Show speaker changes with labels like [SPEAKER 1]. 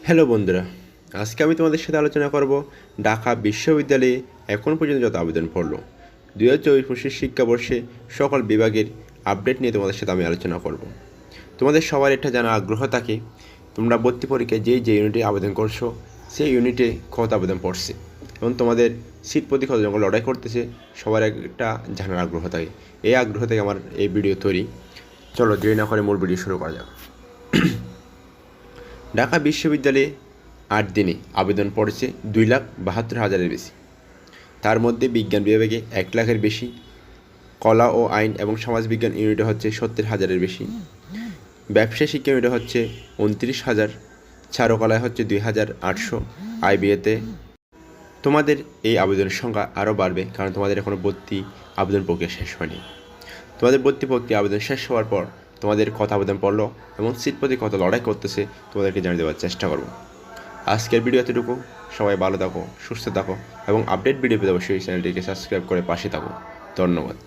[SPEAKER 1] Hello বন্ধুরা, আজকে আমি তোমাদের সাথে আলোচনা করব ঢাকা বিশ্ববিদ্যালয়ে এখন পর্যন্ত যত আবেদন পড়ল 2024-25 শিক্ষাবর্ষে সকল বিভাগের আপডেট নিয়ে তোমাদের সাথে আমি আলোচনা করব। তোমাদের সবার এটা জানা আগ্রহ থাকে তোমরা ভর্তি পরীক্ষায় যে ইউনিটে আবেদন করছো সেই ইউনিটে কত আবেদন পড়ছে এবং তোমাদের সিট প্রতি কতজন লড়াই করতেছে সবার একটা জানার আগ্রহ থাকে। এই আগ্রহ থেকে আমার এই ভিডিও তৈরি। চলো দেরি না করে মূল ভিডিও শুরু করা যাক। ঢাকা বিশ্ববিদ্যালয়ে 8 দিনে আবেদন পড়েছে 2,72,000-এর বেশি। তার মধ্যে বিজ্ঞান বিভাগে 1 লাখের বেশি, কলা ও আইন এবং সমাজবিজ্ঞান ইউনিটে হচ্ছে 70,000-এর বেশি, ব্যবসায় শিক্ষা ইউনিটে হচ্ছে 29,000, চারুকলায় হচ্ছে 2,800, আইবিএতে তোমাদের এই আবেদনের সংখ্যা আরও বাড়বে কারণ তোমাদের এখনও ভর্তি আবেদন প্রক্রিয়া শেষ হয়নি। তোমাদের ভর্তি প্রক্রিয়া আবেদন শেষ হওয়ার পর তোমাদের কত আবেদন পড়লো এবং সিট প্রতি কত লড়াই করতেছে তোমাদেরকে জানিয়ে দেওয়ার চেষ্টা করব। আজকের ভিডিও এতটুকু। সবাই ভালো থাকো, সুস্থ থাকো এবং আপডেট ভিডিও পেতে অবশ্যই চ্যানেলটিকে সাবস্ক্রাইব করে পাশে থাকো। ধন্যবাদ।